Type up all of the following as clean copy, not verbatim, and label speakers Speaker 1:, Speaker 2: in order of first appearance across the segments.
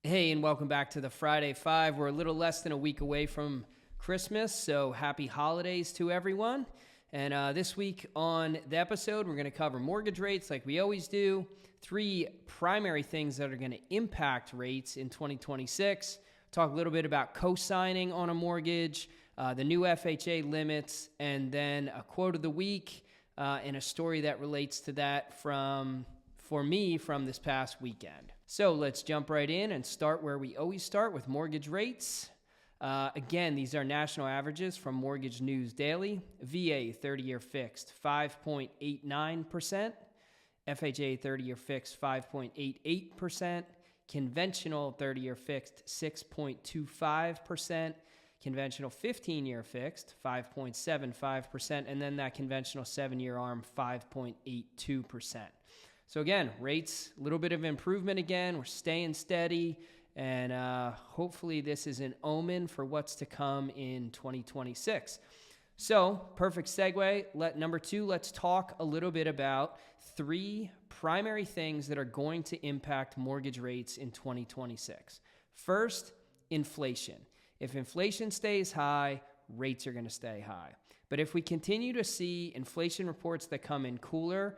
Speaker 1: Hey, and welcome back to the Friday Five. We're a little less than a week away from Christmas, so happy holidays to everyone. And this week on the episode, we're going to cover mortgage rates like we always do, three primary things that are going to impact rates in 2026, talk a little bit about co-signing on a mortgage, the new FHA limits, and then a quote of the week and a story that relates to that from this past weekend. So let's jump right in and start where we always start with mortgage rates. Again, these are national averages from Mortgage News Daily. VA 30-year fixed 5.89%, FHA 30-year fixed 5.88%, conventional 30-year fixed 6.25%, conventional 15-year fixed 5.75%, and then that conventional 7-year ARM 5.82%. So again, rates, a little bit of improvement again. We're staying steady, and hopefully this is an omen for what's to come in 2026. So perfect segue. Number two, let's talk a little bit about three primary things that are going to impact mortgage rates in 2026. First, inflation. If inflation stays high, rates are going to stay high. But if we continue to see inflation reports that come in cooler,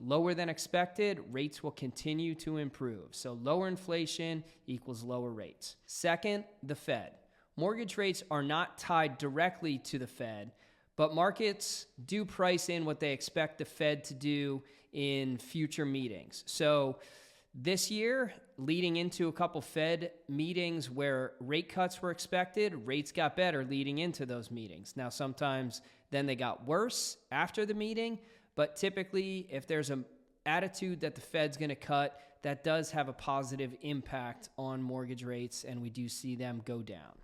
Speaker 1: lower than expected, rates will continue to improve. So lower inflation equals lower rates. Second, the Fed. Mortgage rates are not tied directly to the Fed, but markets do price in what they expect the Fed to do in future meetings. So this year, leading into a couple Fed meetings where rate cuts were expected, rates got better leading into those meetings. Now, sometimes then they got worse after the meeting, but typically, if there's an attitude that the Fed's going to cut, that does have a positive impact on mortgage rates, and we do see them go down.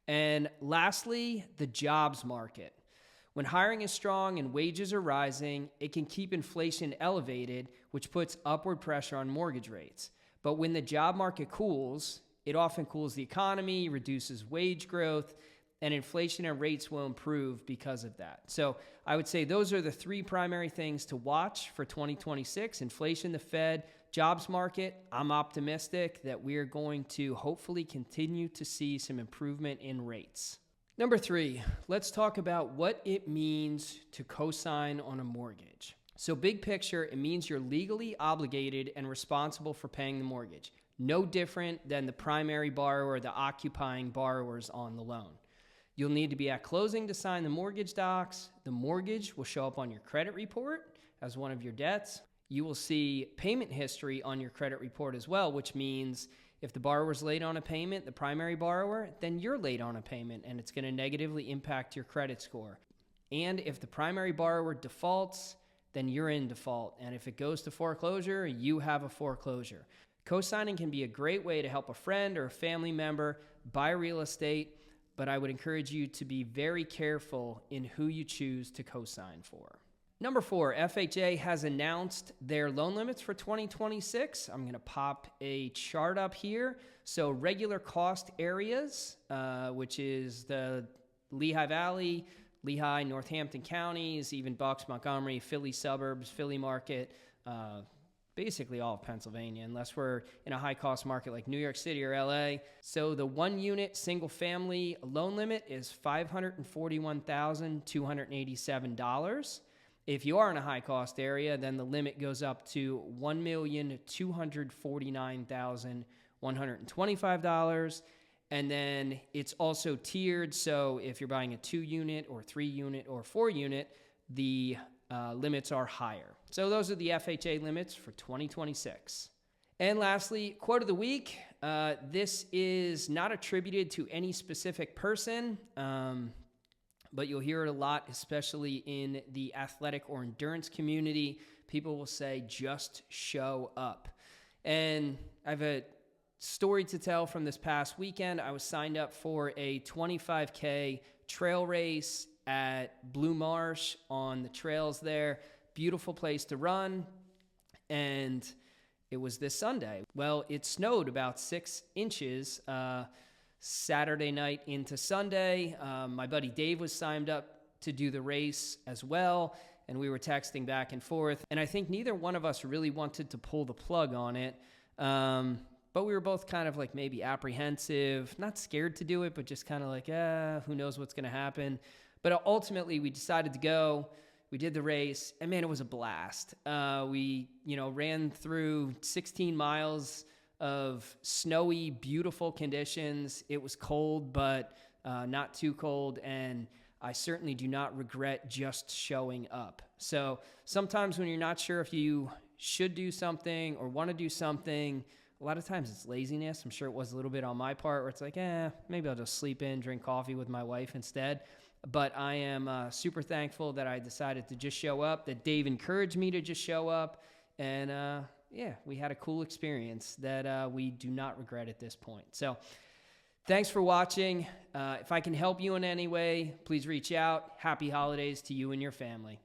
Speaker 1: And lastly, the jobs market. When hiring is strong and wages are rising, it can keep inflation elevated, which puts upward pressure on mortgage rates. But when the job market cools, it often cools the economy, reduces wage growth, and inflation and rates will improve because of that. So I would say those are the three primary things to watch for 2026. Inflation, the Fed, jobs market. I'm optimistic that we are going to hopefully continue to see some improvement in rates. Number three, let's talk about what it means to co-sign on a mortgage. So big picture, it means you're legally obligated and responsible for paying the mortgage. No different than the primary borrower or the occupying borrowers on the loan. You'll need to be at closing to sign the mortgage docs. The mortgage will show up on your credit report as one of your debts. You will see payment history on your credit report as well, which means if the borrower's late on a payment, the primary borrower, then you're late on a payment, and it's going to negatively impact your credit score. And if the primary borrower defaults, then you're in default. And if it goes to foreclosure, you have a foreclosure. Co-signing can be a great way to help a friend or a family member buy real estate, but I would encourage you to be very careful in who you choose to co-sign for. Number four, FHA has announced their loan limits for 2026. I'm going to pop a chart up here. So regular cost areas, which is the Lehigh Valley, Lehigh, Northampton counties, even Bucks, Montgomery, Philly suburbs, Philly market, basically all of Pennsylvania, unless we're in a high-cost market like New York City or LA. So the one-unit single-family loan limit is $541,287. If you are in a high-cost area, then the limit goes up to $1,249,125. And then it's also tiered, so if you're buying a 2-unit or 3-unit or 4-unit, the limits are higher. So those are the FHA limits for 2026. And lastly, quote of the week. This is not attributed to any specific person, but you'll hear it a lot, especially in the athletic or endurance community. People will say, just show up. And I have a story to tell from this past weekend. I was signed up for a 25K trail race at Blue Marsh on the trails there. Beautiful place to run. And it was this Sunday. Well, it snowed about 6 inches Saturday night into Sunday. My buddy Dave was signed up to do the race as well, and we were texting back and forth. And I think neither one of us really wanted to pull the plug on it. But we were both kind of like maybe apprehensive, not scared to do it, but just kind of like, who knows what's going to happen. But ultimately, we decided to go. We did the race, and man, it was a blast. We, ran through 16 miles of snowy, beautiful conditions. It was cold, but not too cold, and I certainly do not regret just showing up. So sometimes when you're not sure if you should do something or want to do something, a lot of times it's laziness. I'm sure it was a little bit on my part where it's like, maybe I'll just sleep in, drink coffee with my wife instead. But I am super thankful that I decided to just show up, that Dave encouraged me to just show up. And we had a cool experience that we do not regret at this point. So thanks for watching. If I can help you in any way, please reach out. Happy holidays to you and your family.